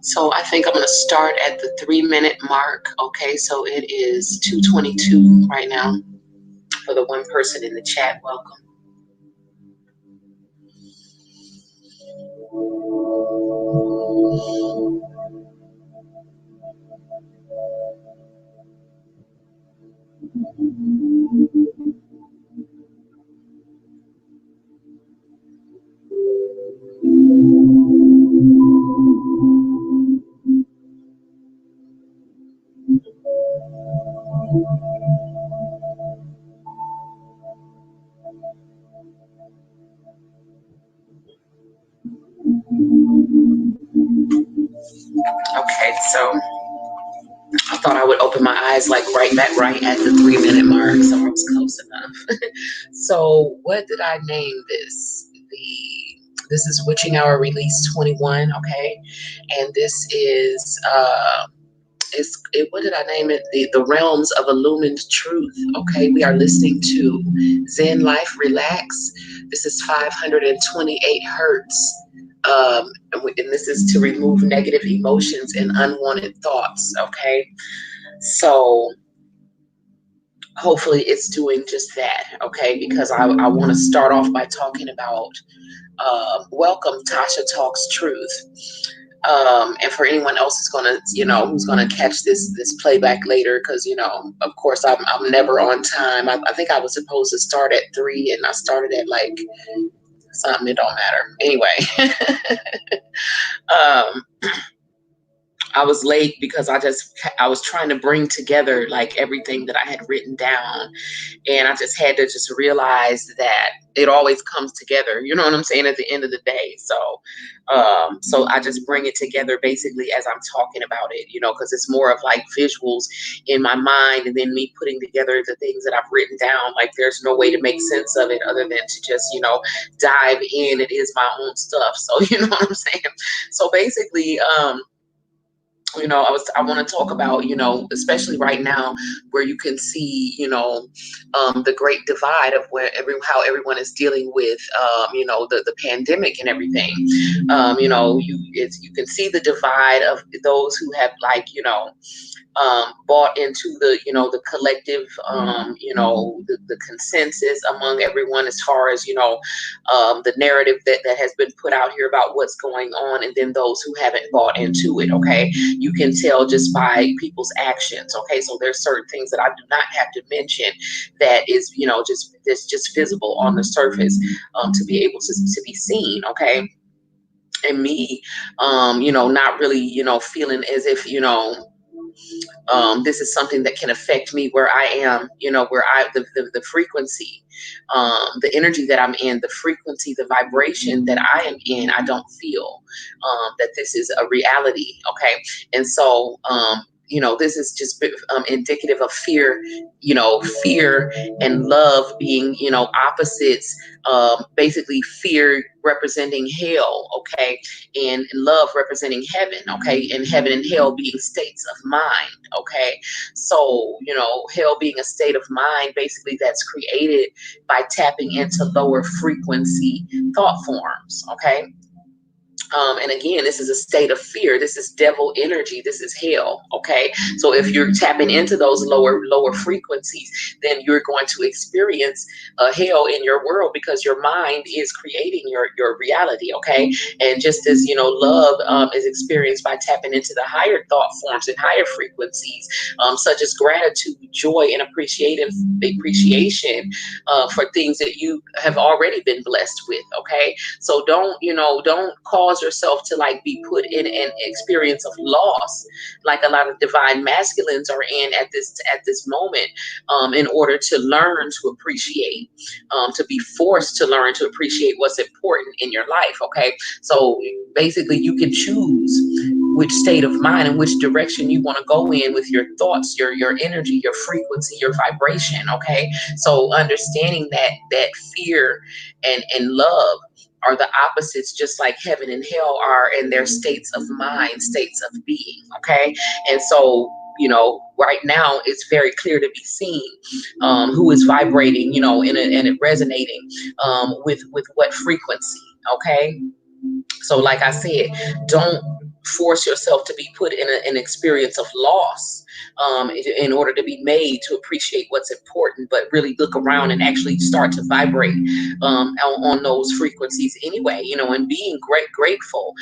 So I think I'm going to start at the 3-minute mark. Okay, so it is 2:22 right now. For the one person in the chat, welcome. Okay, so I thought I would open my eyes like right at the 3-minute mark, so I was close enough. So what did I name this? This is Witching Hour Release 21, okay? And this is what did I name it? The Realms of Illumined Truth. Okay, we are listening to Zen Life Relax. This is 528 hertz. And this is to remove negative emotions and unwanted thoughts. Okay, so hopefully it's doing just that. Okay, because I want to start off by talking about welcome, Tasha Talks Truth. And for anyone else who's gonna catch this playback later, because of course I'm never on time. I think I was supposed to start at 3 and I started at like something. It don't matter anyway. I was late because I was trying to bring together like everything that I had written down, and I just had to realize that it always comes together. You know what I'm saying? At the end of the day, so I just bring it together basically as I'm talking about it. Because it's more of like visuals in my mind, and then me putting together the things that I've written down. Like there's no way to make sense of it other than to just dive in. It is my own stuff, so you know what I'm saying. So basically, I want to talk about, especially right now where you can see, the great divide of how everyone is dealing with, the pandemic and everything. You can see the divide of those who have, like, bought into the collective, the consensus among everyone as far as, the narrative that has been put out here about what's going on, and then those who haven't bought into it. Okay, you can tell just by people's actions. Okay, so there's certain things that I do not have to mention that is, just that's just visible on the surface, to be able to be seen. Okay, and me, not really, feeling as if, this is something that can affect me where I am, where the frequency, the energy that I'm in, the frequency, the vibration that I am in, I don't feel that this is a reality. Okay. And so, this is just indicative of fear, fear and love being, opposites. Basically, fear representing hell, okay, and love representing heaven, okay, and heaven and hell being states of mind, okay. So, hell being a state of mind, basically, that's created by tapping into lower frequency thought forms, okay. And again, this is a state of fear. This is devil energy. This is hell. Okay. So if you're tapping into those lower frequencies, then you're going to experience hell in your world, because your mind is creating your reality. Okay. And just as, love is experienced by tapping into the higher thought forms and higher frequencies, such as gratitude, joy, and appreciation for things that you have already been blessed with. Okay. So don't cause yourself to, like, be put in an experience of loss, like a lot of divine masculines are in at this moment, in order to learn to appreciate, to be forced to learn to appreciate what's important in your life. Okay. So basically, you can choose which state of mind and which direction you want to go in with your thoughts, your energy, your frequency, your vibration. Okay. So understanding that fear and love are the opposites, just like heaven and hell are in their states of mind, states of being. Okay. And so, right now it's very clear to be seen, who is vibrating, and it resonating, with what frequency. Okay. So, like I said, don't force yourself to be put in an experience of loss, in order to be made to appreciate what's important, but really look around and actually start to vibrate, on those frequencies anyway, and being grateful,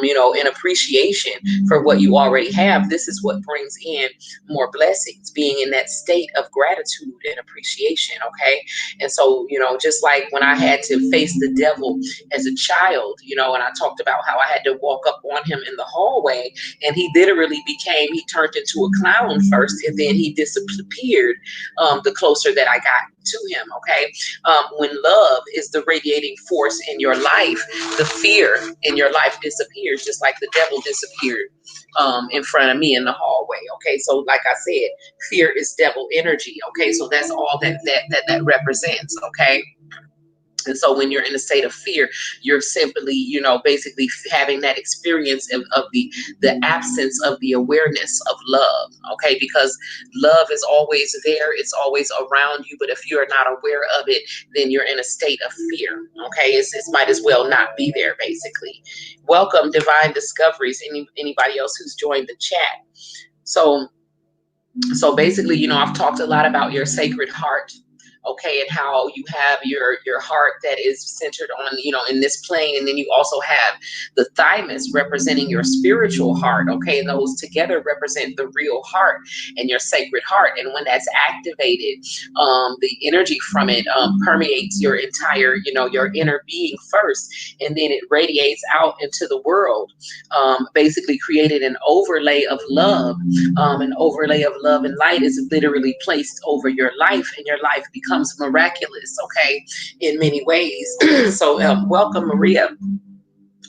in appreciation for what you already have. This is what brings in more blessings, being in that state of gratitude and appreciation. Okay. And so, just like when I had to face the devil as a child, and I talked about how I had to walk up on him in the hallway, and he turned into a clown first, and then he disappeared, the closer that I got to him. Okay. When love is the radiating force in your life, the fear in your life disappears, just like the devil disappeared, in front of me in the hallway. Okay. So, like I said, fear is devil energy. Okay. So that's all that represents. Okay. And so when you're in a state of fear, you're simply, basically having that experience of the absence of the awareness of love. Okay. Because love is always there. It's always around you. But if you're not aware of it, then you're in a state of fear. Okay. It might as well not be there, basically. Welcome, Divine Discoveries. Anybody else who's joined the chat. So basically, I've talked a lot about your sacred heart. Okay. And how you have your heart that is centered on, in this plane. And then you also have the thymus representing your spiritual heart. Okay. And those together represent the real heart and your sacred heart. And when that's activated, the energy from it, permeates your entire, your inner being first, and then it radiates out into the world, basically created an overlay of love. An overlay of love and light is literally placed over your life, and your life becomes miraculous, okay, in many ways. So, welcome, Maria.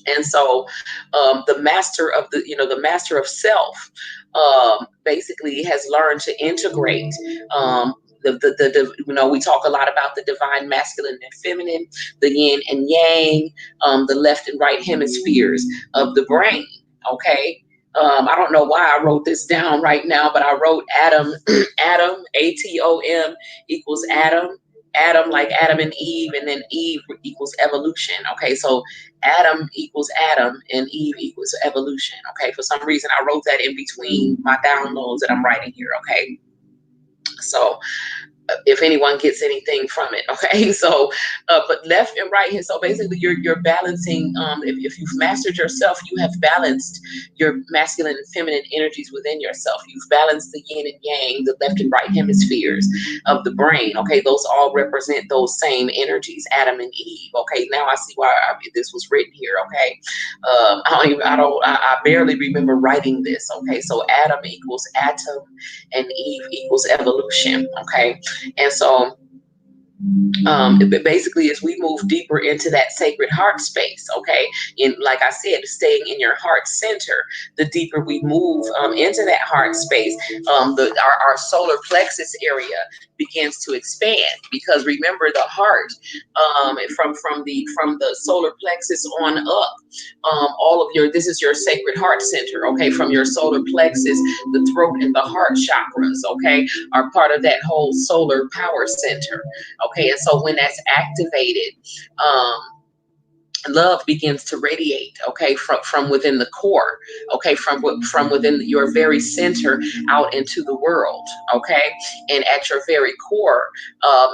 And so, the master of the master of self, basically has learned to integrate, we talk a lot about the divine masculine and feminine, the yin and yang, the left and right hemispheres of the brain. Okay. I don't know why I wrote this down right now, but I wrote Adam, Adam, Atom equals Adam, Adam like Adam and Eve, and then Eve equals evolution. Okay, so Adam equals Adam, and Eve equals evolution. Okay, for some reason I wrote that in between my downloads that I'm writing here. Okay, so if anyone gets anything from it. Okay, so but left and right hand, so basically you're balancing, if you've mastered yourself, you have balanced your masculine and feminine energies within yourself. You've balanced the yin and yang, the left and right hemispheres of the brain. Okay, those all represent those same energies, Adam and Eve. Okay, now I see why this was written here. Okay, I barely remember writing this. Okay, so Adam equals atom and Eve equals evolution. Okay, and so basically, as we move deeper into that sacred heart space, okay, and like I said, staying in your heart center, the deeper we move into that heart space, our solar plexus area begins to expand, because remember the heart, from the solar plexus on up, all of your, this is your sacred heart center. Okay, from your solar plexus, the throat and the heart chakras, okay, are part of that whole solar power center. Okay, and so when that's activated, love begins to radiate, okay, from within the core, okay, from within your very center out into the world. Okay, and at your very core,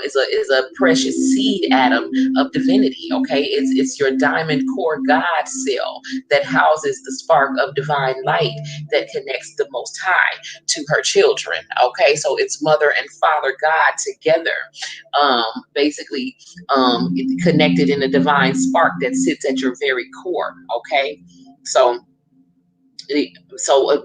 is a precious seed atom of divinity. Okay, it's your diamond core God cell that houses the spark of divine light that connects the Most High to her children. Okay, so it's Mother and Father God together, basically, connected in a divine spark that sits at your very core. Okay, so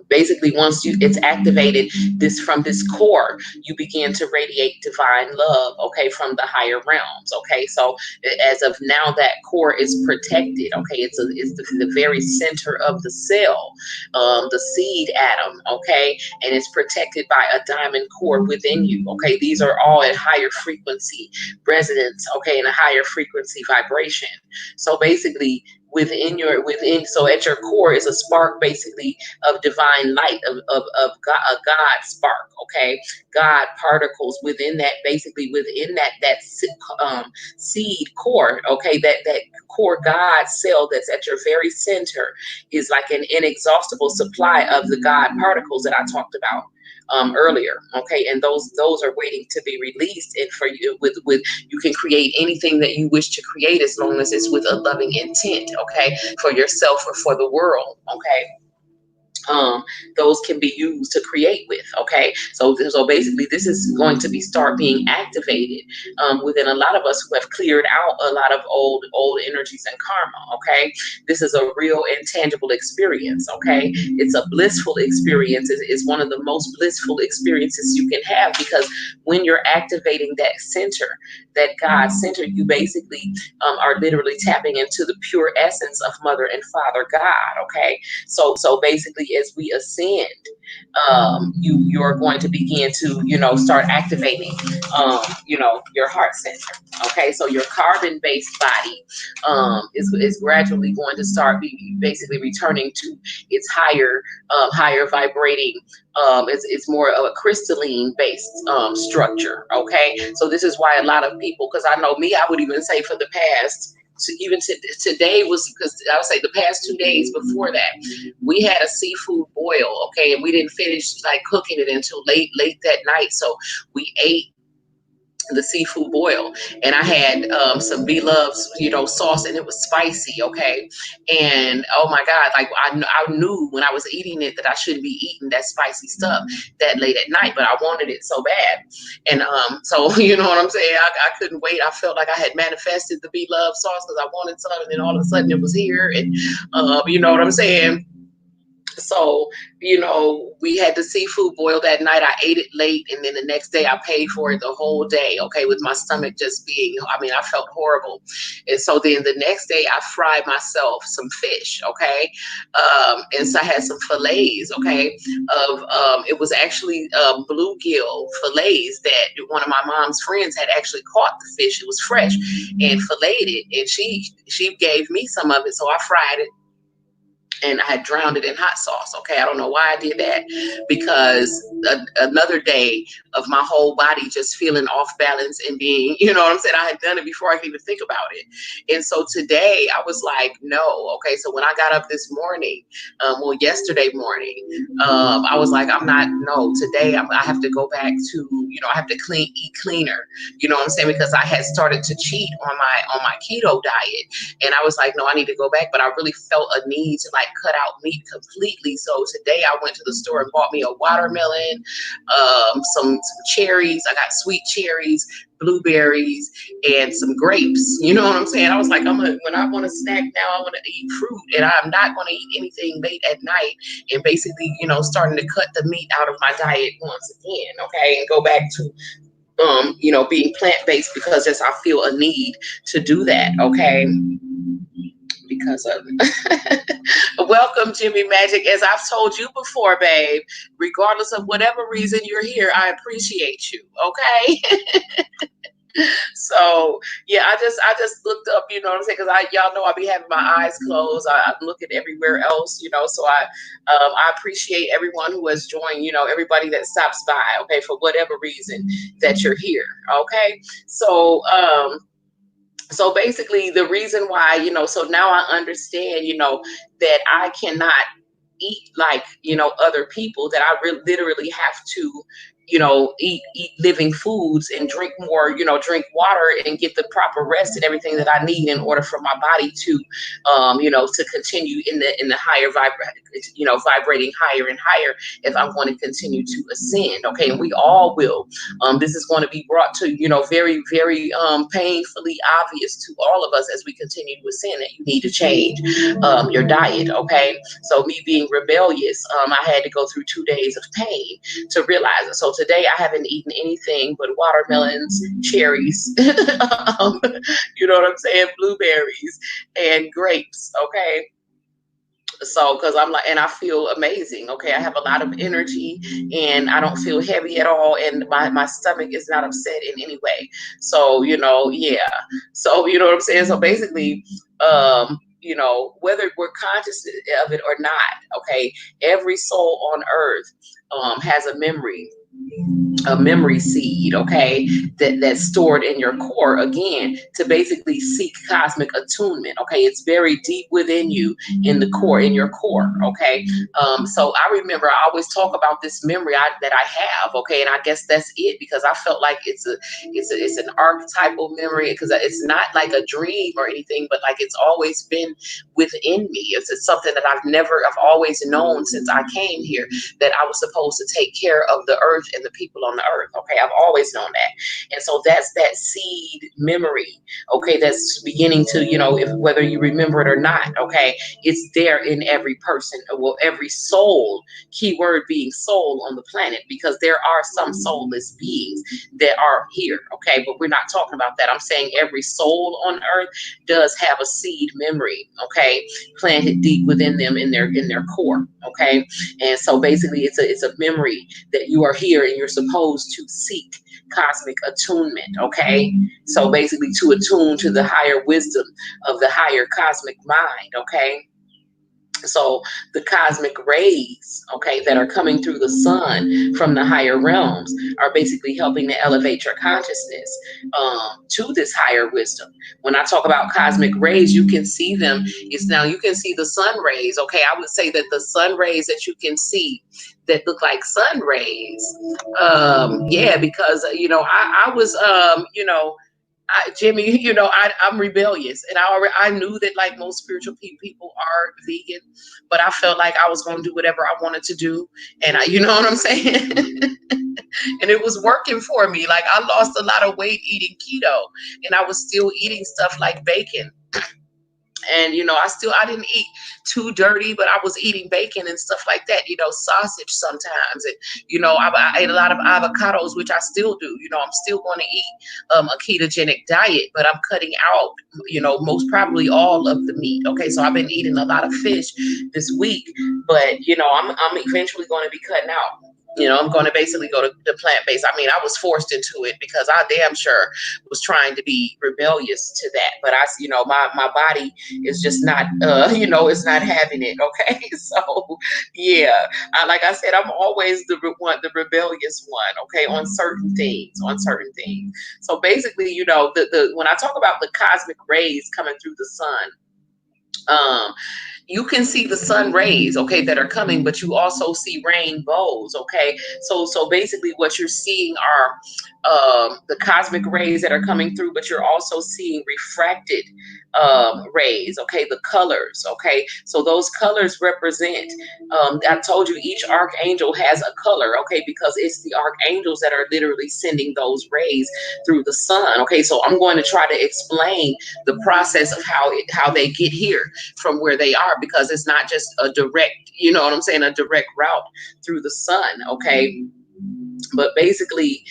basically, once it's activated, this from this core, you begin to radiate divine love, okay, from the higher realms. Okay, so as of now, that core is protected. Okay, it's the very center of the cell, the seed atom. Okay, and it's protected by a diamond core within you. Okay, these are all at higher frequency resonance, okay, and a higher frequency vibration. So basically, within, so at your core is a spark, basically, of divine light, of God, a God spark. Okay, God particles within that, basically within seed core. Okay, that core God cell that's at your very center is like an inexhaustible supply of the God particles that I talked about earlier. Okay, and those are waiting to be released, and for you, with you can create anything that you wish to create, as long as it's with a loving intent. Okay, for yourself or for the world. Okay, those can be used to create with. Okay, so basically, this is going to be start being activated within a lot of us who have cleared out a lot of old energies and karma. Okay, this is a real intangible experience. Okay, it's a blissful experience. It's one of the most blissful experiences you can have, because when you're activating that center, that God center, you basically are literally tapping into the pure essence of Mother and Father God. Okay, so basically, as we ascend, you're going to begin to, start activating, your heart center. Okay, so your carbon based body is gradually going to start basically returning to its higher vibrating, it's more of a crystalline based structure. Okay, so this is why a lot of people, because I know me, I would even say for the past, so even today was, because I would say the past 2 days before that, we had a seafood boil. Okay, and we didn't finish like cooking it until late that night. So we ate the seafood boil, and I had some Belove's, sauce, and it was spicy. Okay, and oh my God, like I knew when I was eating it that I shouldn't be eating that spicy stuff that late at night, but I wanted it so bad. And so you know what I'm saying, I couldn't wait. I felt like I had manifested the Belove sauce, because I wanted some, and then all of a sudden it was here. And you know what I'm saying. So, we had the seafood boil that night. I ate it late, and then the next day I paid for it the whole day. Okay, with my stomach just being, I felt horrible. And so then the next day I fried myself some fish. Okay, and so I had some fillets. Okay, of it was actually bluegill fillets that one of my mom's friends had actually caught the fish. It was fresh and filleted it, and she gave me some of it, so I fried it. and I had drowned it in hot sauce. Okay, I don't know why I did that, because another day of my whole body just feeling off balance and being, you know what I'm saying? I had done it before I could even think about it. And so today I was like, no. Okay, so when I got up this morning, well, yesterday morning, I was like, I'm not, no, today I have to go back to, I have to eat cleaner, you know what I'm saying? Because I had started to cheat on my keto diet. And I was like, no, I need to go back. But I really felt a need to like cut out meat completely. So today I went to the store and bought me a watermelon, some cherries. I got sweet cherries, blueberries, and some grapes. You know what I'm saying? I was like, when I want to snack now, I want to eat fruit, and I'm not going to eat anything late at night. And basically, starting to cut the meat out of my diet once again. Okay, and go back to being plant-based, because just I feel a need to do that. Okay, because of welcome, Jimmy Magic. As I've told you before, babe, regardless of whatever reason you're here, I appreciate you. Okay. So yeah, I just looked up, you know what I'm saying? Because y'all know I be having my eyes closed. I'm looking everywhere else, so I appreciate everyone who has joined, everybody that stops by, okay, for whatever reason that you're here. Okay. So basically the reason why, so now I understand, that I cannot eat like, other people, that I literally have to, eat living foods and drink more, drink water and get the proper rest and everything that I need in order for my body to, to continue in the higher vibrating higher and higher, if I'm going to continue to ascend. Okay. And we all will. This is going to be brought to, very, very painfully obvious to all of us as we continue to ascend, that you need to change your diet. Okay. So me being rebellious, I had to go through 2 days of pain to realize it. So today I haven't eaten anything but watermelons, cherries, you know what I'm saying, blueberries and grapes. Okay. So, because I'm like, and I feel amazing. Okay. I have a lot of energy and I don't feel heavy at all. And my stomach is not upset in any way. So, yeah. So, you know what I'm saying? So basically, whether we're conscious of it or not, okay, every soul on earth has a memory seed, okay, that's stored in your core, again, to basically seek cosmic attunement. Okay, it's very deep within you, in the core, in your core. Okay, so I remember I always talk about this memory that I have. Okay, and I guess that's it, because I felt like it's an archetypal memory, because it's not like a dream or anything, but like it's always been within me. It's something that I've always known since I came here, that I was supposed to take care of the earth and the people on the earth. Okay, I've always known that. And so that's that seed memory, okay, that's beginning to, if whether you remember it or not, okay, it's there in every person, well, every soul, keyword being soul on the planet, because there are some soulless beings that are here. Okay, but we're not talking about that. I'm saying every soul on earth does have a seed memory, okay, planted deep within them, in their core. Okay. And so basically it's a memory that you are here and you're supposed to seek cosmic attunement. Okay. So basically to attune to the higher wisdom of the higher cosmic mind. Okay. So the cosmic rays, okay, that are coming through the sun from the higher realms are basically helping to elevate your consciousness to this higher wisdom. When I talk about cosmic rays, you can see them. Now you can see the sun rays. Okay, I would say that the sun rays that you can see that look like sun rays. Yeah, because I was Jimmy, I'm rebellious, and I knew that, like most spiritual people are vegan, but I felt like I was going to do whatever I wanted to do, and you know what I'm saying? And it was working for me. Like, I lost a lot of weight eating keto, and I was still eating stuff like bacon. And, I didn't eat too dirty, but I was eating bacon and stuff like that, sausage sometimes. And, I ate a lot of avocados, which I still do. I'm still going to eat a ketogenic diet, but I'm cutting out, most probably all of the meat. Okay. So I've been eating a lot of fish this week, but, I'm eventually going to be cutting out I'm going to basically go to the plant-based. I mean, I was forced into it because I damn sure was trying to be rebellious to that. But my body is just not, it's not having it. Okay. So yeah, like I said, I'm always the rebellious one. Okay. On certain things. So basically, when I talk about the cosmic rays coming through the sun, um, you can see the sun rays, okay, that are coming, but you also see rainbows, okay. So basically what you're seeing are the cosmic rays that are coming through, but you're also seeing refracted rays, okay, the colors, okay. So those colors represent, I told you each archangel has a color, okay, because it's the archangels that are literally sending those rays through the sun, okay. So I'm going to try to explain the process of how they get here from where they are, because it's not just a direct, a direct route through the sun, okay. But basically,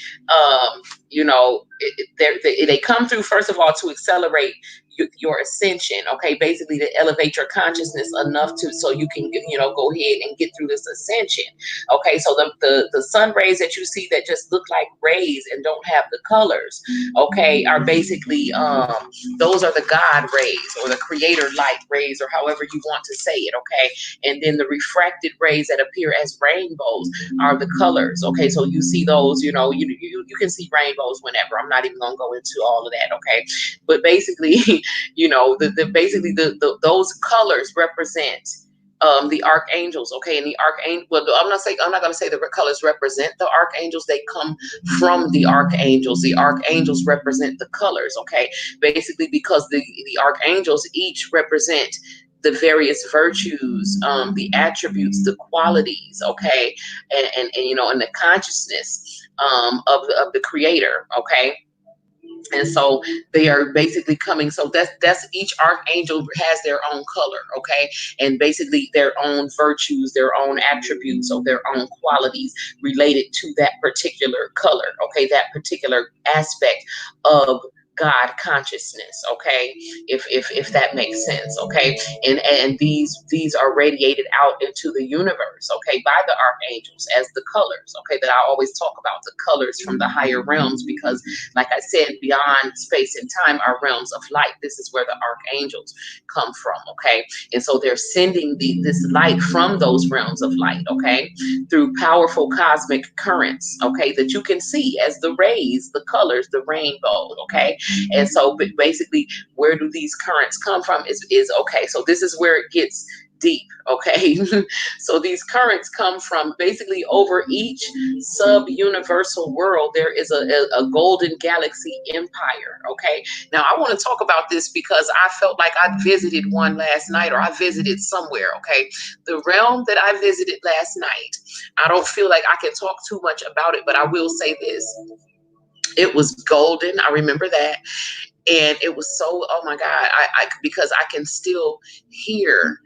they come through, first of all, to accelerate your ascension, okay, basically to elevate your consciousness enough so you can go ahead and get through this ascension, okay. So the sun rays that you see that just look like rays and don't have the colors, okay, are basically those are the God rays or the creator light rays, or however you want to say it, okay. And then the refracted rays that appear as rainbows are the colors, okay. So you see those, you can see rainbows whenever. I'm not even gonna go into all of that, okay. But basically, basically those colors represent the archangels, okay. And the archangel, well, I'm not going to say the colors represent the archangels. They come from the archangels. The archangels represent the colors, okay. Basically, because the archangels each represent the various virtues, the attributes, the qualities, okay, and the consciousness of the creator, okay. And so they are basically coming. So that's each archangel has their own color, okay, and basically their own virtues, their own attributes, or their own qualities related to that particular color, okay, that particular aspect of God consciousness, okay, if that makes sense, okay. And these are radiated out into the universe, okay, by the archangels as the colors, okay, that I always talk about, the colors from the higher realms, because like I said, beyond space and time are realms of light. This is where the archangels come from, okay. And so they're sending this light from those realms of light, okay, through powerful cosmic currents, okay, that you can see as the rays, the colors, the rainbow, okay. And so basically, where do these currents come from is okay. So this is where it gets deep, okay. So these currents come from basically over each sub-universal world. There is a golden galaxy empire, okay. Now I want to talk about this because I felt like I visited one last night, or I visited somewhere, okay. The realm that I visited last night, I don't feel like I can talk too much about it, but I will say this: it was golden. I remember that. And it was so, oh my God, I because I can still hear,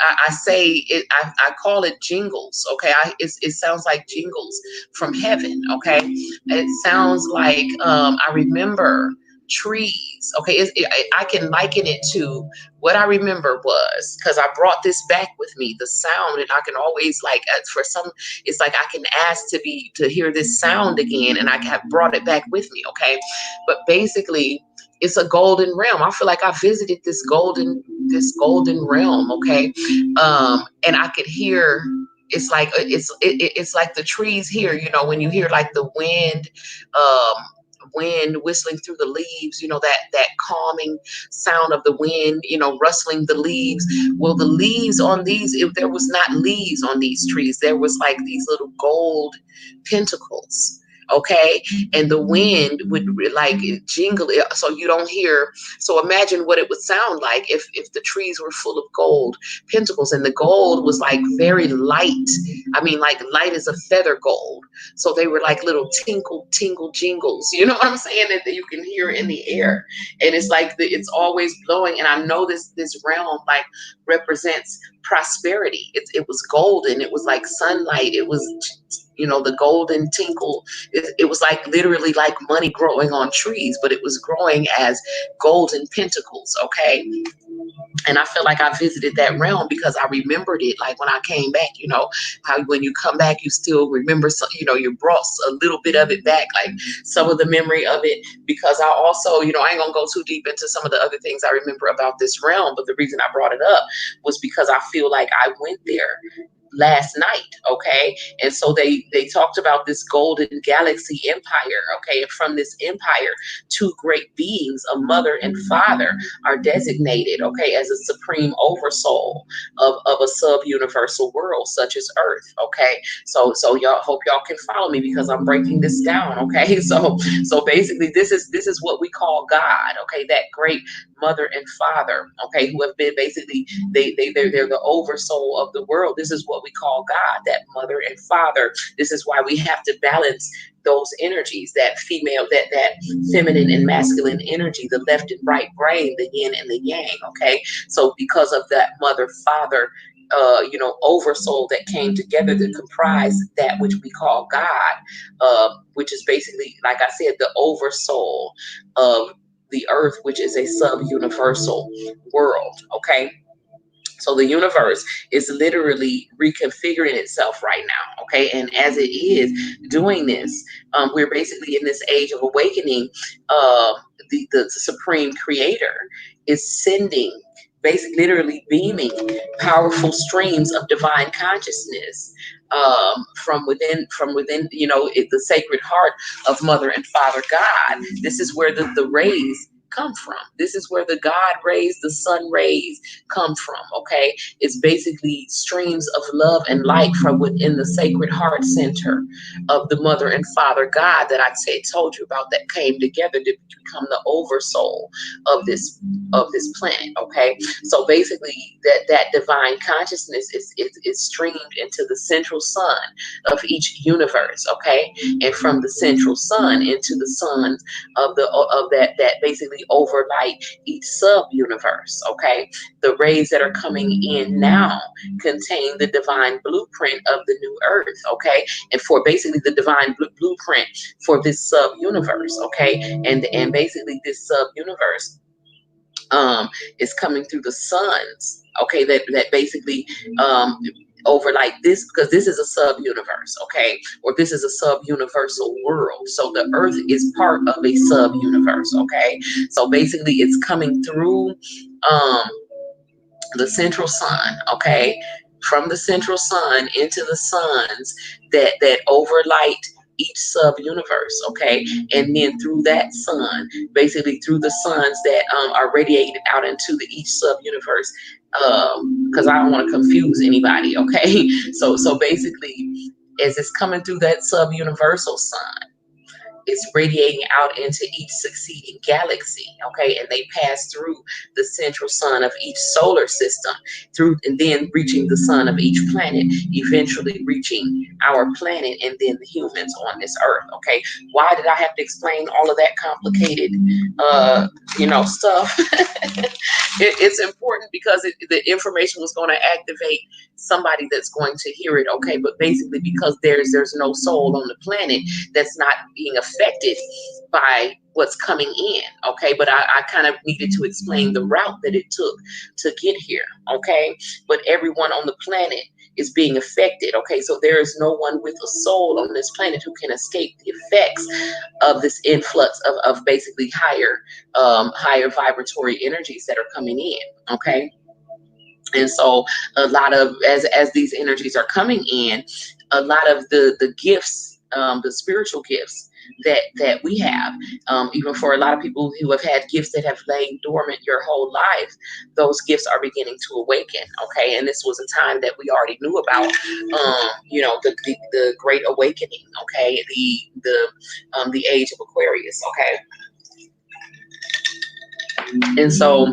I say it, I call it jingles, okay. It sounds like jingles from heaven, okay. It sounds like, I remember trees, okay. I can liken it to what I remember was, because I brought this back with me, the sound, and I can always, like, for some, it's like I can ask to hear this sound again, and I have brought it back with me, okay. But basically, it's a golden realm. I feel like I visited this golden realm, okay. And I could hear, it's like it's like the trees here, when you hear like the wind whistling through the leaves, that calming sound of the wind, rustling the leaves. Well, the leaves on these, if there was not leaves on these trees, there was like these little gold pentacles, okay. And the wind would like jingle it, so you don't hear. So imagine what it would sound like if the trees were full of gold pentacles, and the gold was like very light. I mean, like light as a feather gold. So they were like little tinkle tingle jingles, you know what I'm saying, that you can hear in the air. And it's like it's always blowing. And I know this realm like represents prosperity. It was golden. It was like sunlight. It was, the golden tinkle. It was like literally like money growing on trees, but it was growing as golden pentacles, okay. And I feel like I visited that realm because I remembered it. Like when I came back, how when you come back, you still remember, you brought a little bit of it back, like some of the memory of it. Because I also, I ain't gonna go too deep into some of the other things I remember about this realm. But the reason I brought it up was because I feel like I went there last night. Okay. And so they talked about this golden galaxy empire. Okay. And from this empire, two great beings, a mother and father, are designated, okay, as a supreme oversoul of a sub-universal world such as Earth. Okay. So y'all, hope y'all can follow me because I'm breaking this down. Okay. So basically this is what we call God. Okay. That great mother and father, okay, who have been basically, they're the oversoul of the world. This is what we call God, that mother and father. This is why we have to balance those energies, that female, that feminine and masculine energy, the left and right brain, the yin and the yang. Okay. So because of that mother father oversoul that came together to comprise that which we call God, which is basically, like I said, the oversoul of the earth, which is a sub-universal world. Okay. So the universe is literally reconfiguring itself right now. Okay. And as it is doing this, we're basically in this age of awakening. The supreme creator is sending, basically literally beaming powerful streams of divine consciousness, from within the sacred heart of mother and father God. This is where the rays come from. This is where the God rays, the sun rays come from. Okay. It's basically streams of love and light from within the sacred heart center of the mother and father God that told you about, that came together to become the oversoul of this planet. Okay. So basically that divine consciousness is streamed into the central sun of each universe. Okay. And from the central sun into the suns of that basically overlight each sub universe. Okay. The rays that are coming in now contain the divine blueprint of the new earth. Okay. And for basically the divine blueprint for this sub universe. Okay. And basically this sub universe is coming through the suns. Okay. That basically over like this, because this is a sub universe. Okay. Or this is a sub universal world. So the earth is part of a sub universe. Okay. So basically it's coming through the central sun. Okay. From the central sun into the suns that overlight each sub universe. Okay. And then through that sun, basically through the suns that are radiated out into the each sub universe, because I don't want to confuse anybody. Okay. So basically, as it's coming through that sub universal sun, it's radiating out into each succeeding galaxy. Okay. And they pass through the central sun of each solar system, through and then reaching the sun of each planet, eventually reaching our planet and then the humans on this earth. Okay. Why did I have to explain all of that complicated stuff? It's important because the information was going to activate somebody that's going to hear it. Okay. But basically because there's no soul on the planet that's not being affected by what's coming in. Okay. But I kind of needed to explain the route that it took to get here. Okay. But everyone on the planet is being affected. Okay. So there is no one with a soul on this planet who can escape the effects of this influx of basically higher vibratory energies that are coming in. Okay. And so a lot of, as these energies are coming in, a lot of the gifts, the spiritual gifts that we have, even for a lot of people who have had gifts that have lain dormant your whole life, those gifts are beginning to awaken. Okay. And this was a time that we already knew about, the great awakening. Okay. The age of Aquarius. Okay. And so,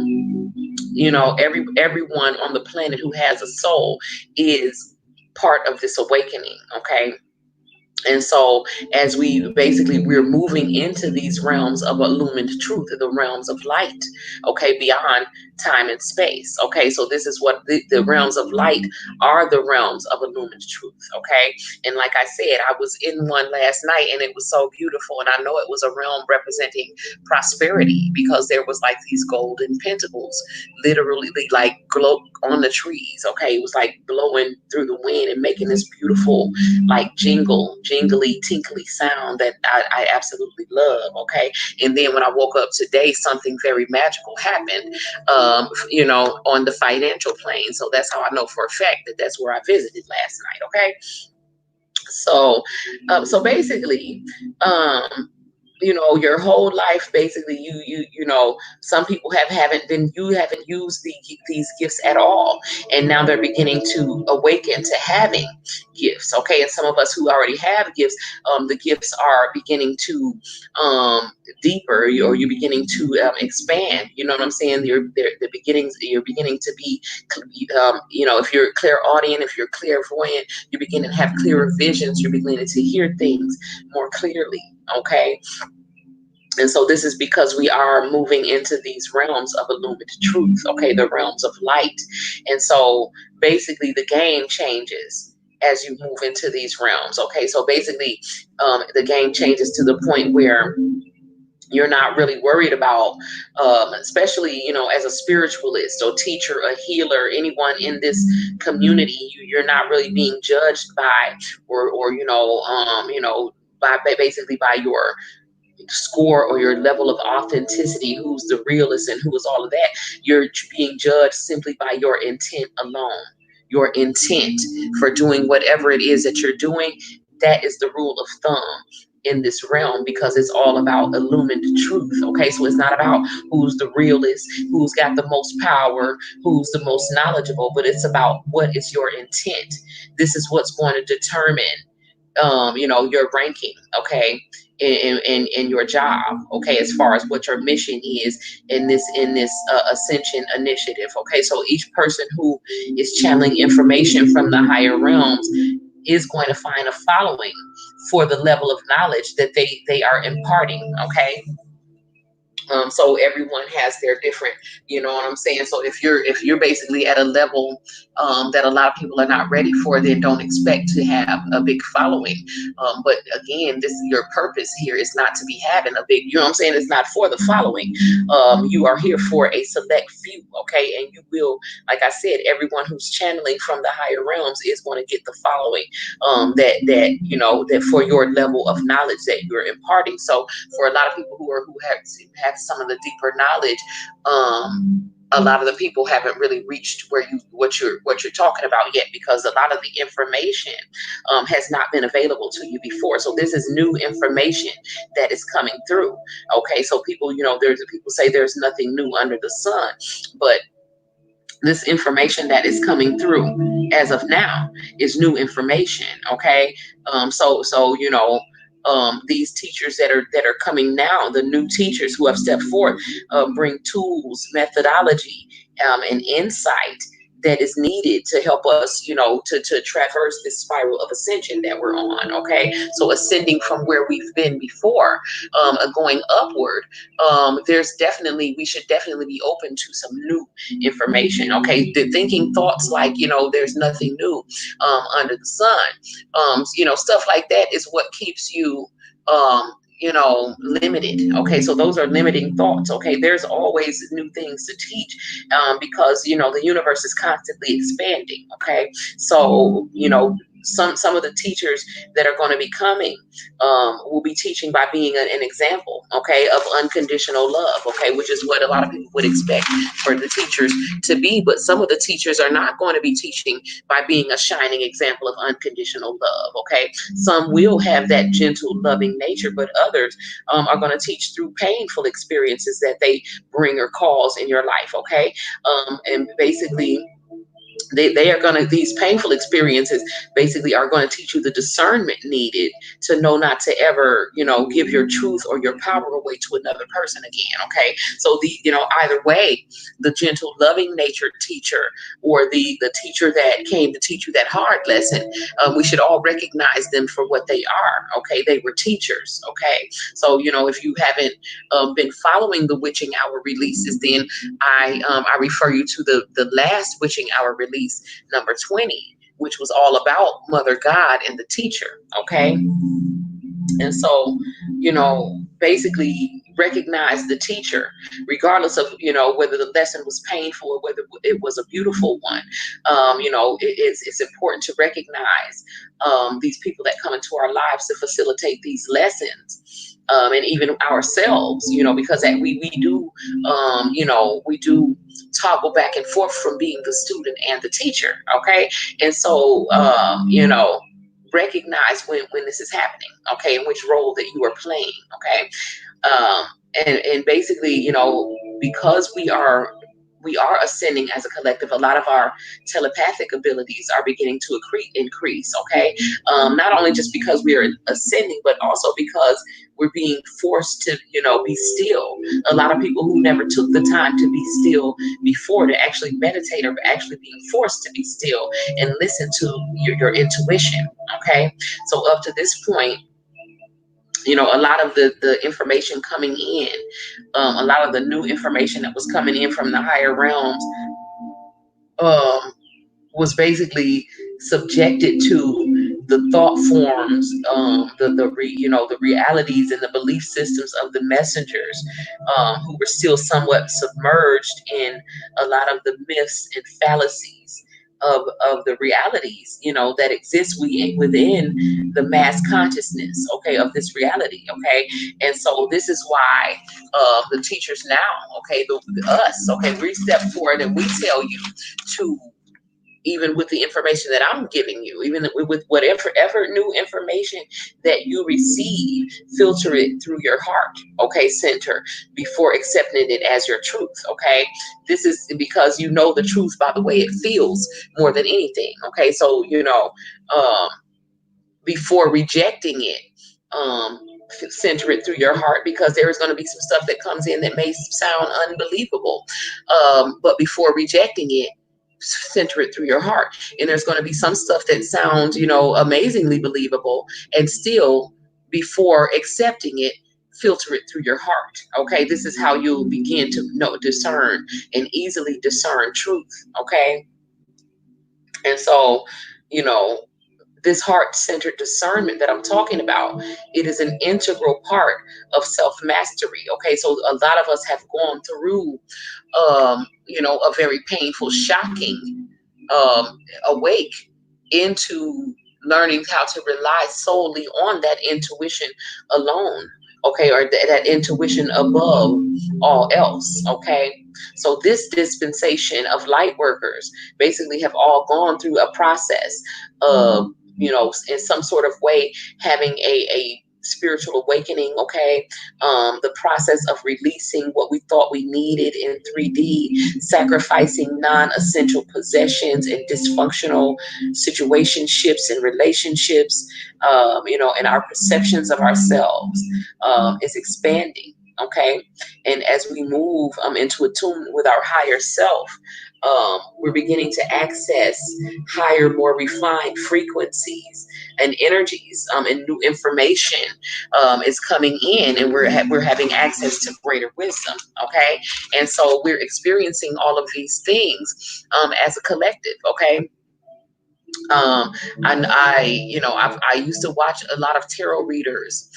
everyone on the planet who has a soul is part of this awakening. Okay. And so as we're moving into these realms of illumined truth, the realms of light, okay, beyond time and space. Okay, so this is what the realms of light are, the realms of illumined truth. Okay, and like I said, I was in one last night and it was so beautiful, and I know it was a realm representing prosperity because there was like these golden pentacles literally like glow on the trees. Okay, it was like blowing through the wind and making this beautiful like jingly tinkly sound that I absolutely love. Okay, and then when I woke up today, something very magical happened, on the financial plane. So that's how I know for a fact that that's where I visited last night. Okay, so basically, um, your whole life, basically, some people haven't used these gifts at all, and now they're beginning to awaken to having gifts. Okay, and some of us who already have gifts, the gifts are beginning to deeper, or you're beginning to expand. You know what I'm saying? You're beginning to be, if you're clairaudient, if you're clairvoyant, you're beginning to have clearer visions. You're beginning to hear things more clearly. Okay, and so this is because we are moving into these realms of illumined truth, okay, the realms of light. And so basically the game changes as you move into these realms, okay? So basically the game changes to the point where you're not really worried about, especially, as a spiritualist or teacher, a healer, anyone in this community, you're not really being judged by, or basically by your score or your level of authenticity, who's the realist and who is all of that. You're being judged simply by your intent alone, your intent for doing whatever it is that you're doing. That is the rule of thumb in this realm, because it's all about illumined truth. Okay, so it's not about who's the realist, who's got the most power, who's the most knowledgeable, but it's about what is your intent. This is what's going to determine your ranking, okay, in your job, okay, as far as what your mission is in this ascension initiative. Okay, so each person who is channeling information from the higher realms is going to find a following for the level of knowledge that they are imparting. Okay, so everyone has their different, you know what I'm saying? So if you're basically at a level that a lot of people are not ready for, then don't expect to have a big following. But again, this is your purpose here is not to be having a big, you know what I'm saying? It's not for the following. You are here for a select few, okay? And you will, like I said, everyone who's channeling from the higher realms is going to get the following, that for your level of knowledge that you're imparting. So for a lot of people who have some of the deeper knowledge, a lot of the people haven't really reached what you're talking about yet, because a lot of the information has not been available to you before. So this is new information that is coming through. Okay, so people, there's people say there's nothing new under the sun, but this information that is coming through as of now is new information. Okay, these teachers that are coming now, the new teachers who have stepped forth, bring tools, methodology, and insight that is needed to help us, to traverse this spiral of ascension that we're on. Okay, so ascending from where we've been before, going upward. We should definitely be open to some new information. Okay, the thinking thoughts like, there's nothing new under the sun, stuff like that is what keeps you limited. Okay, so those are limiting thoughts. Okay, there's always new things to teach, because the universe is constantly expanding. Okay, so some of the teachers that are going to be coming will be teaching by being an example, okay, of unconditional love, okay, which is what a lot of people would expect for the teachers to be. But some of the teachers are not going to be teaching by being a shining example of unconditional love. Okay, some will have that gentle, loving nature, but others are going to teach through painful experiences that they bring or cause in your life. Okay, and basically, They are going to, these painful experiences basically are going to teach you the discernment needed to know not to ever, give your truth or your power away to another person again. Okay. So either way, the gentle, loving natured teacher, or the teacher that came to teach you that hard lesson, we should all recognize them for what they are. Okay. They were teachers. Okay. So, if you haven't been following the witching hour releases, then I refer you to the last witching hour release, number 20, which was all about Mother God and the teacher. Okay. And so, basically recognize the teacher, regardless of, whether the lesson was painful or whether it was a beautiful one. It's important to recognize these people that come into our lives to facilitate these lessons. And even ourselves, because we do, we do toggle back and forth from being the student and the teacher. Okay. And so, recognize when this is happening, okay, and which role that you are playing, okay. um and basically, because we are ascending as a collective, a lot of our telepathic abilities are beginning to increase, okay. Not only just because we are ascending, but also because we're being forced to, be still. A lot of people who never took the time to be still before, to actually meditate, are actually being forced to be still and listen to your intuition, okay. So up to this point, a lot of the information coming in, a lot of the new information that was coming in from the higher realms, um, was basically subjected to the thought forms, the realities and the belief systems of the messengers, who were still somewhat submerged in a lot of the myths and fallacies of the realities, that exist within the mass consciousness, okay, of this reality, okay. And so this is why the teachers now, okay, us, okay, we step forward and we tell you to, even with the information that I'm giving you, even with whatever new information that you receive, filter it through your heart, okay, center, before accepting it as your truth, okay. This is because you know the truth by the way it feels more than anything, okay. So, um, before rejecting it, center it through your heart, because there is going to be some stuff that comes in that may sound unbelievable, but before rejecting it, center it through your heart. And there's going to be some stuff that sounds, amazingly believable, and still, before accepting it, filter it through your heart, okay. This is how you'll begin to discern and easily discern truth, okay. And so, you know this heart-centered discernment that I'm talking about, it is an integral part of self-mastery, okay. So a lot of us have gone through, a very painful, shocking, awake into learning how to rely solely on that intuition alone, okay, or that intuition above all else, okay. So this dispensation of light workers basically have all gone through a process of, in some sort of way, having a spiritual awakening, okay. The process of releasing what we thought we needed in 3D, sacrificing non-essential possessions and dysfunctional situationships and relationships, and our perceptions of ourselves is expanding, okay. And as we move into attune with our higher self, we're beginning to access higher, more refined frequencies and energies, and new information is coming in, and we're having access to greater wisdom, okay. And so we're experiencing all of these things as a collective, okay. um and I used to watch a lot of tarot readers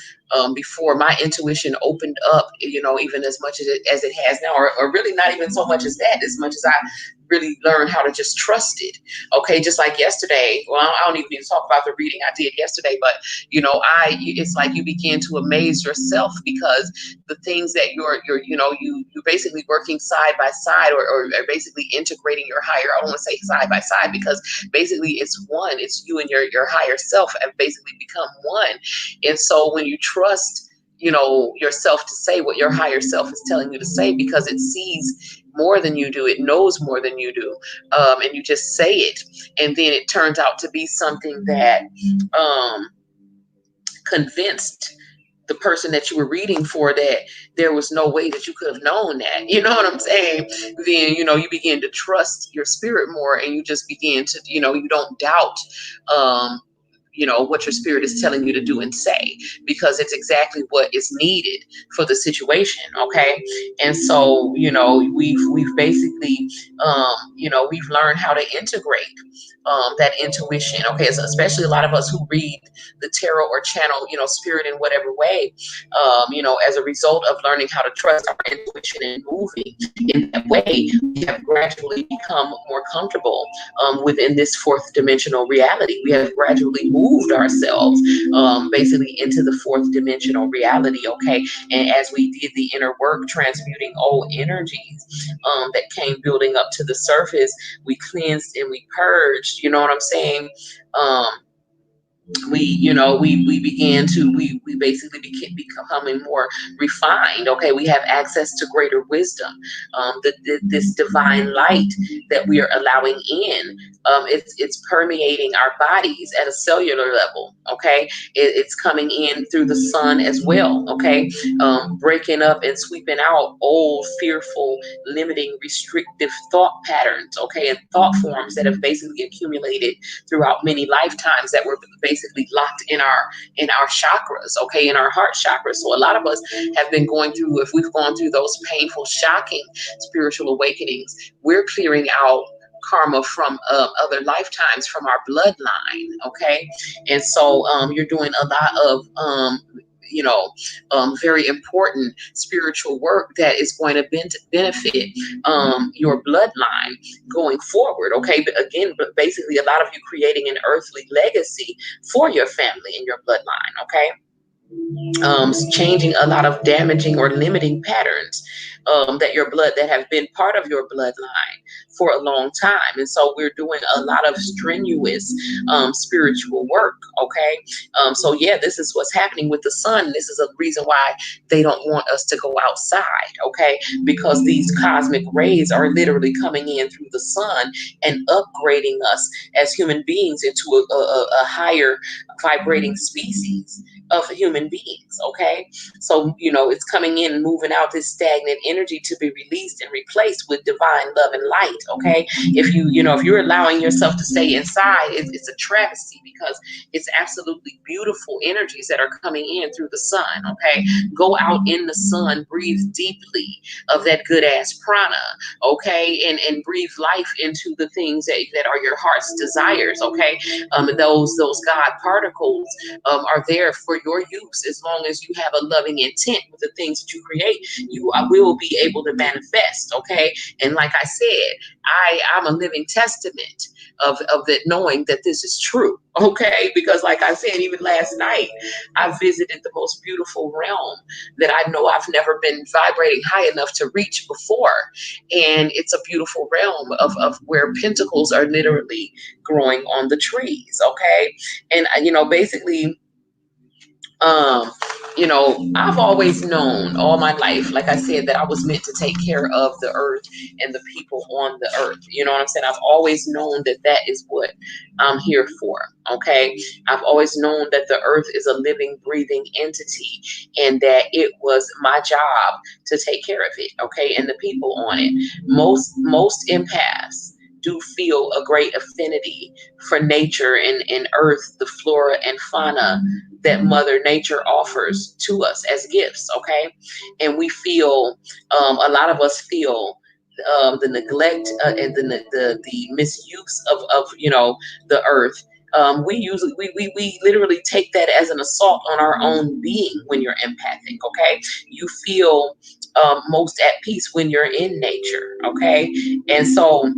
before my intuition opened up, even as much as it has now, or really not even so much as that, as much as I really learned how to just trust it, okay. Just like yesterday, well, I don't even need to talk about the reading I did yesterday, but it's like you begin to amaze yourself, because the things that you're basically working side by side, or basically integrating your higher, I don't want to say side by side, because basically it's one, it's you and your higher self have basically become one. And so when you trust, yourself to say what your higher self is telling you to say, because it sees more than you do. It knows more than you do. And you just say it. And then it turns out to be something that um, convinced the person that you were reading for that there was no way that you could have known that. You know what I'm saying? Then, you begin to trust your spirit more, and you just begin to, you don't doubt, um, what your spirit is telling you to do and say, because it's exactly what is needed for the situation. Okay. And so, we've basically, we've learned how to integrate that intuition. Okay. So especially a lot of us who read the tarot or channel, spirit in whatever way, as a result of learning how to trust our intuition and moving in that way, we have gradually become more comfortable within this fourth dimensional reality. We have gradually moved ourselves basically into the fourth dimensional reality. Okay. And as we did the inner work, transmuting old energies that came building up to the surface, we cleansed and we purged. You know what I'm saying? Um, we began to we basically became becoming more refined. Okay, we have access to greater wisdom. This divine light that we are allowing in, it's permeating our bodies at a cellular level. Okay, it's coming in through the sun as well. Okay, breaking up and sweeping out old, fearful, limiting, restrictive thought patterns. Okay, and thought forms that have basically accumulated throughout many lifetimes that were basically locked in our chakras, okay, in our heart chakras. So a lot of us have been going through, if we've gone through those painful, shocking spiritual awakenings, we're clearing out karma from other lifetimes, from our bloodline. Okay. And so you're doing a lot of very important spiritual work that is going to benefit your bloodline going forward. Okay. But again, but basically a lot of you creating an earthly legacy for your family and your bloodline. Okay. Changing a lot of damaging or limiting patterns that have been part of your bloodline for a long time. And so we're doing a lot of strenuous spiritual work. Okay. So yeah, this is what's happening with the sun. This is a reason why they don't want us to go outside. Okay. Because these cosmic rays are literally coming in through the sun and upgrading us as human beings into a higher vibrating species of human beings. Okay. So, it's coming in and moving out this stagnant energy to be released and replaced with divine love and light. Okay. If you're allowing yourself to stay inside, it's a travesty, because it's absolutely beautiful energies that are coming in through the sun. Okay. Go out in the sun, breathe deeply of that good ass prana. Okay. And breathe life into the things that are your heart's desires. Okay. Those God particles are there for your use. As long as you have a loving intent with the things that you create, you will be able to manifest. Okay. And like I said, I'm a living testament of that, knowing that this is true. Okay. Because like I said, even last night, I visited the most beautiful realm that I know I've never been vibrating high enough to reach before. And it's a beautiful realm of where pentacles are literally growing on the trees. Okay. And, basically, I've always known all my life, like I said, that I was meant to take care of the earth and the people on the earth. You know what I'm saying? I've always known that is what I'm here for. Okay. I've always known that the earth is a living, breathing entity, and that it was my job to take care of it. Okay. And the people on it. Most empaths do feel a great affinity for nature and earth, the flora and fauna that Mother Nature offers to us as gifts. Okay. And we feel, a lot of us feel the neglect and the misuse of the earth. We literally take that as an assault on our own being. When you're empathic, okay, you feel most at peace when you're in nature. Okay. And so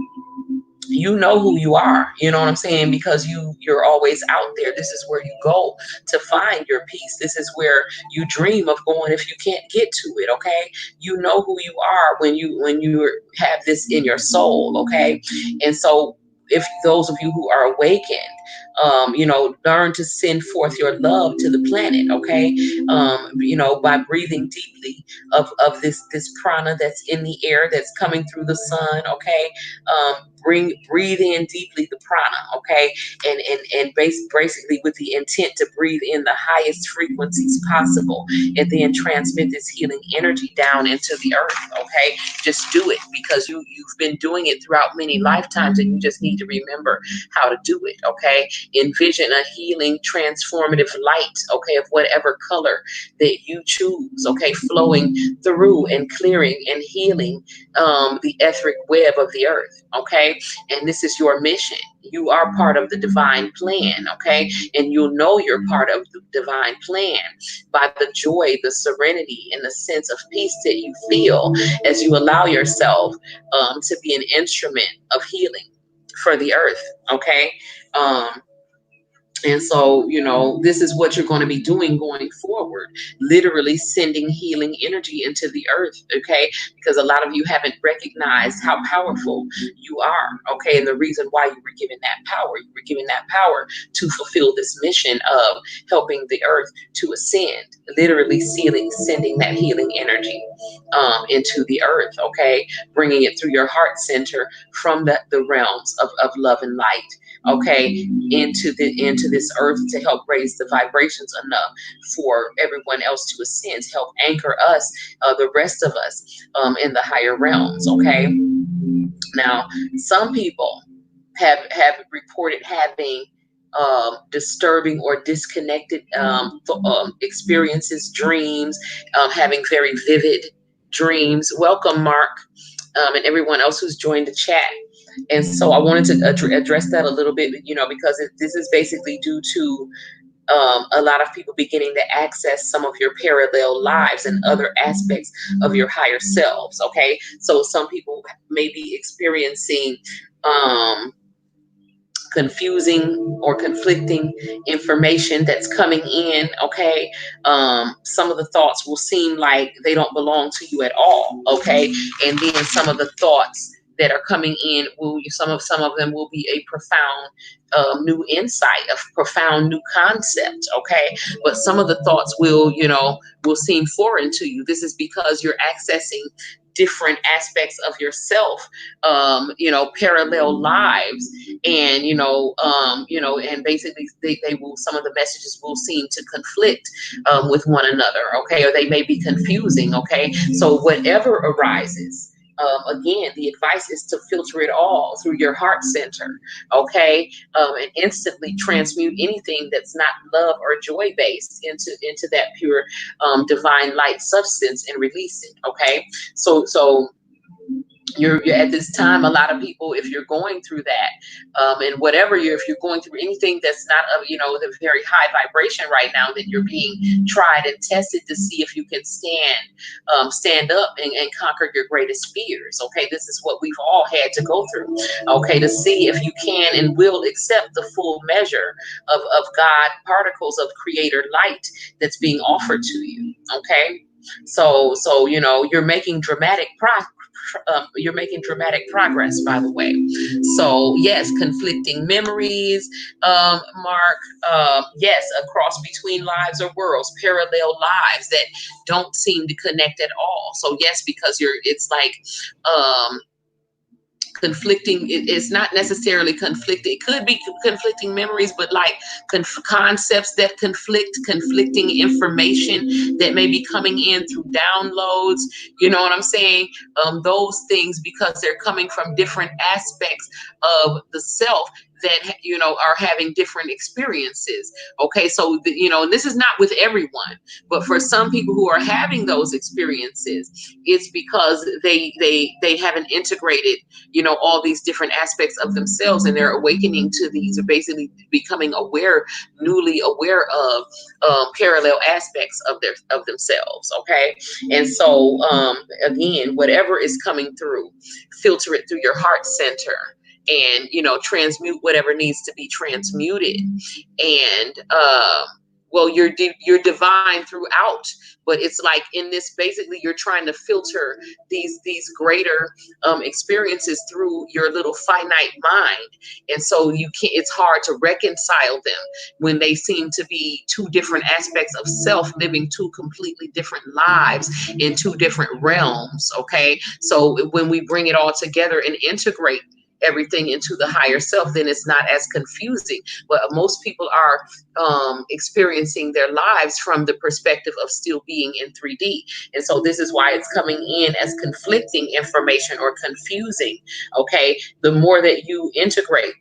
you know who you are, you know what I'm saying? Because you're always out there. This is where you go to find your peace. This is where you dream of going if you can't get to it. Okay. You know who you are when you have this in your soul. Okay. And so if those of you who are awakened, learn to send forth your love to the planet, okay? By breathing deeply of this prana that's in the air, that's coming through the sun, okay? Breathe in deeply the prana, okay? Basically with the intent to breathe in the highest frequencies possible, and then transmit this healing energy down into the earth, okay? Just do it, because you've been doing it throughout many lifetimes, and you just need to remember how to do it, okay? Envision a healing, transformative light, okay, of whatever color that you choose, okay, flowing through and clearing and healing the etheric web of the earth, okay? And this is your mission. You are part of the divine plan, okay? And you'll know you're part of the divine plan by the joy, the serenity, and the sense of peace that you feel as you allow yourself to be an instrument of healing for the earth, okay? Um, and so, this is what you're going to be doing going forward, literally sending healing energy into the earth, okay? Because a lot of you haven't recognized how powerful you are, okay? And the reason why you were given that power to fulfill this mission of helping the earth to ascend, literally sending that healing energy into the earth, okay? Bringing it through your heart center from the realms of love and light, okay, into this earth, to help raise the vibrations enough for everyone else to ascend, to help anchor us, the rest of us, in the higher realms, okay? Now, some people have reported having disturbing or disconnected experiences, dreams, having very vivid dreams. Welcome, Mark, and everyone else who's joined the chat. And so I wanted to address that a little bit, because this is basically due to a lot of people beginning to access some of your parallel lives and other aspects of your higher selves, okay? So some people may be experiencing confusing or conflicting information that's coming in, okay? Some of the thoughts will seem like they don't belong to you at all, okay? And then some of the thoughts that are coming in some of them will be a profound new insight, a profound new concept, okay? But some of the thoughts will seem foreign to you. This is because you're accessing different aspects of yourself, parallel lives, and and basically they will, some of the messages will seem to conflict with one another, okay, or they may be confusing, okay? So whatever arises, again, the advice is to filter it all through your heart center, okay, and instantly transmute anything that's not love or joy based into that pure divine light substance and release it, okay? So you're at this time, a lot of people, if you're going through that, and if you're going through anything that's not of the very high vibration right now, that you're being tried and tested to see if you can stand up and conquer your greatest fears, okay? This is what we've all had to go through, okay, to see if you can and will accept the full measure of God particles of creator light that's being offered to you, okay? So you're making dramatic progress, by the way. So yes, conflicting memories, Mark. Yes, a cross between lives or worlds, parallel lives that don't seem to connect at all. So yes, because it's like conflicting. It's not necessarily conflicting. It could be conflicting memories, but like concepts that conflicting information that may be coming in through downloads. You know what I'm saying? Those things, because they're coming from different aspects of the self that are having different experiences. Okay, so and this is not with everyone, but for some people who are having those experiences, it's because they haven't integrated all these different aspects of themselves, and they're awakening to these, or basically becoming newly aware of parallel aspects of themselves, okay? And so again, whatever is coming through, filter it through your heart center, and transmute whatever needs to be transmuted, and well, you're divine throughout, but it's like in this, basically you're trying to filter these greater experiences through your little finite mind, and so you can't, it's hard to reconcile them when they seem to be two different aspects of self living two completely different lives in two different realms. Okay, so when we bring it all together and integrate everything into the higher self, then it's not as confusing. But most people are experiencing their lives from the perspective of still being in 3D. And so this is why it's coming in as conflicting information or confusing. Okay, the more that you integrate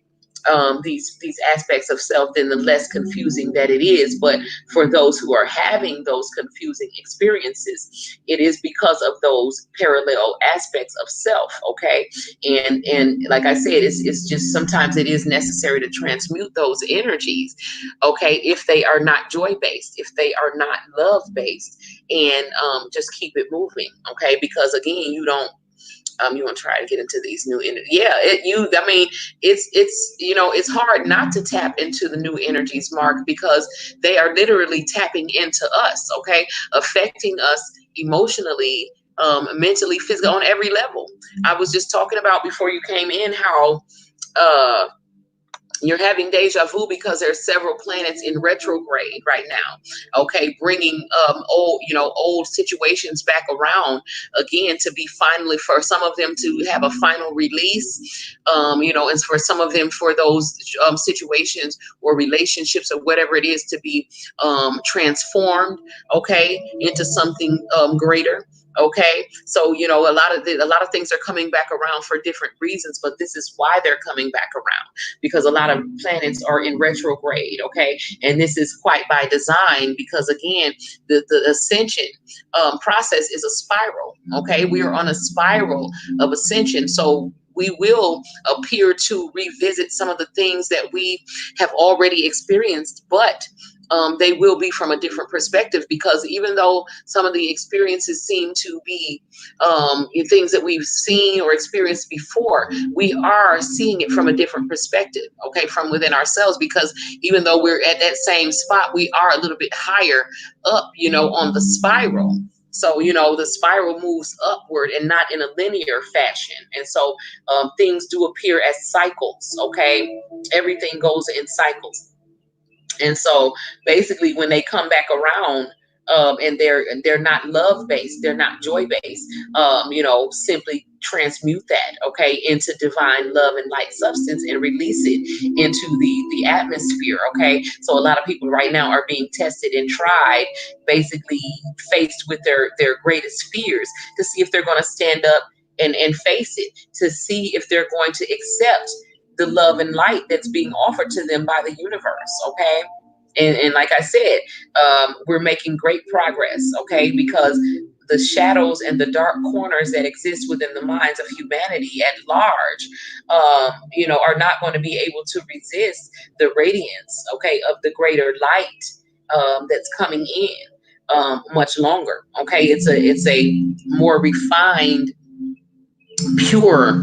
these aspects of self, then the less confusing that it is. But for those who are having those confusing experiences, it is because of those parallel aspects of self. Okay, and like I said, it's just sometimes it is necessary to transmute those energies. Okay, if they are not joy based, if they are not love based, and just keep it moving. Okay, because again, you don't you want to try to get into these new energy. Yeah, I mean, it's it's hard not to tap into the new energies, Mark, because they are literally tapping into us. Okay, affecting us emotionally, mentally, physically, on every level. I was just talking about before you came in how uh you're having deja vu because there's several planets in retrograde right now. Okay, bringing old situations back around again, to be finally, for some of them to have a final release. And for some of them, for those situations or relationships or whatever it is, to be transformed, okay, into something greater. Okay, so a lot of things are coming back around for different reasons, but this is why they're coming back around, because a lot of planets are in retrograde. Okay, and this is quite by design, because again, the ascension process is a spiral. Okay, we are on a spiral of ascension, so we will appear to revisit some of the things that we have already experienced, but they will be from a different perspective, because even though some of the experiences seem to be things that we've seen or experienced before, we are seeing it from a different perspective, okay, from within ourselves, because even though we're at that same spot, we are a little bit higher up, on the spiral. So, the spiral moves upward and not in a linear fashion. And so things do appear as cycles, okay? Everything goes in cycles. And so basically, when they come back around, and they're not love based, they're not joy based, simply transmute that, okay, into divine love and light substance, and release it into the atmosphere. Okay, so a lot of people right now are being tested and tried, basically faced with their greatest fears, to see if they're going to stand up and face it, to see if they're going to accept the love and light that's being offered to them by the universe. Okay, and like I said, we're making great progress. Okay, because the shadows and the dark corners that exist within the minds of humanity at large, are not going to be able to resist the radiance, okay, of the greater light that's coming in much longer. Okay, it's a more refined, pure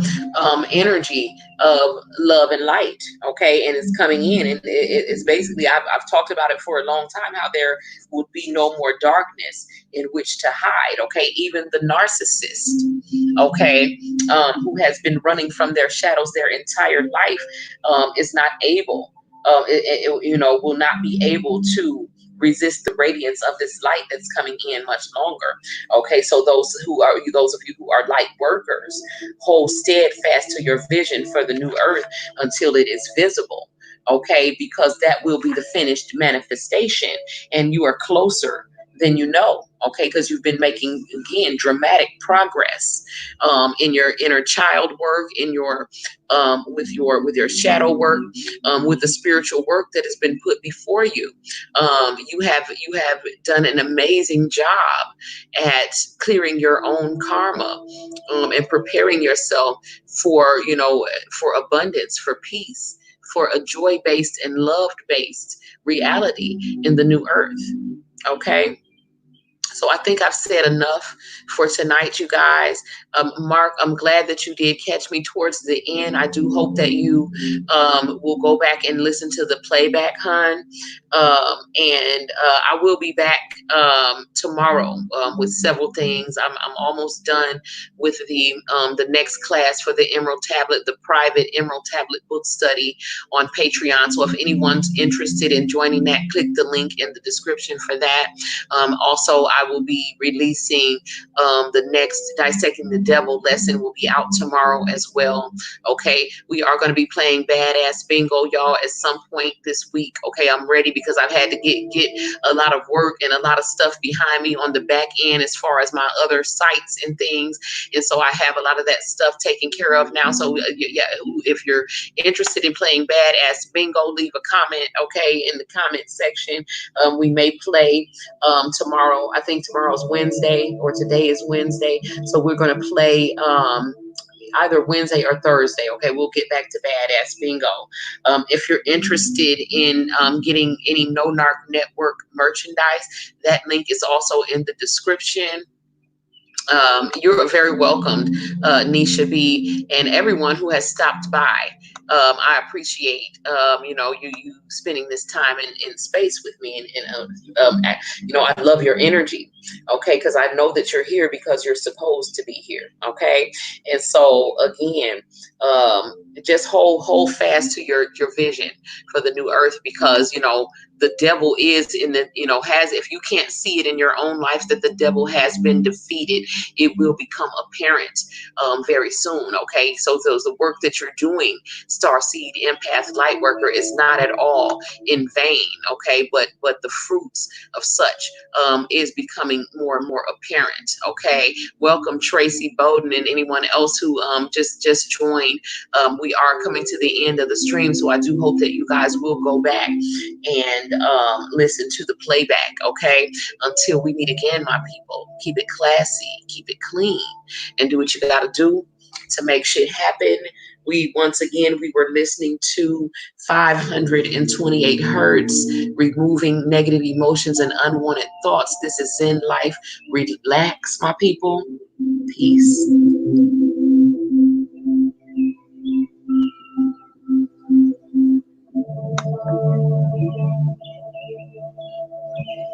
energy of love and light. Okay, and it's coming in, and it's basically, I've talked about it for a long time, how there would be no more darkness in which to hide. Okay, even the narcissist, okay, who has been running from their shadows their entire life, is not able, will not be able to resist the radiance of this light that's coming in much longer. Okay, so those of you who are light workers, hold steadfast to your vision for the new earth until it is visible. Okay, because that will be the finished manifestation, and you are closer than you know. Okay, because you've been making, again, dramatic progress in your inner child work, in your with your shadow work, with the spiritual work that has been put before you. You have done an amazing job at clearing your own karma, and preparing yourself for for abundance, for peace, for a joy-based and love-based reality in the new earth. Okay, So I think I've said enough for tonight, you guys. Mark, I'm glad that you did catch me towards the end. I do hope that you will go back and listen to the playback, hon. And I will be back tomorrow with several things. I'm almost done with the next class for the Emerald Tablet, the private Emerald Tablet book study on Patreon. So if anyone's interested in joining that, click the link in the description for that. Also, I will be releasing the next Dissecting the Devil lesson will be out tomorrow as well. Okay, we are going to be playing Badass Bingo, y'all, at some point this week. Okay, I'm ready because I've had to get a lot of work and a lot of stuff behind me on the back end as far as my other sites and things, and so I have a lot of that stuff taken care of now. So yeah, if you're interested in playing Badass Bingo, leave a comment, okay, in the comment section. We may play tomorrow. I think tomorrow's Wednesday or today is Wednesday. So we're going to play either Wednesday or Thursday. Okay, we'll get back to Badass Bingo. If you're interested in getting any No Narc Network merchandise, that link is also in the description. You're very welcomed, Nisha B, and everyone who has stopped by. I appreciate you spending this time in space with me, and I love your energy. Okay, because I know that you're here because you're supposed to be here. Okay, and so again, just hold fast to your vision for the new earth, because the devil is in the has, if you can't see it in your own life that the devil has been defeated, it will become apparent very soon. Okay, so the work that you're doing, Starseed Empath Lightworker, is not at all in vain. Okay, but the fruits of such is becoming more and more apparent. Okay, welcome Tracy Bowden and anyone else who just joined. We are coming to the end of the stream, so I do hope that you guys will go back and listen to the playback. Okay, until we meet again, my people, keep it classy, keep it clean, and do what you got to do to make shit happen. We were listening to 528 hertz, removing negative emotions and unwanted thoughts. This is Zen Life. Relax, my people. Peace.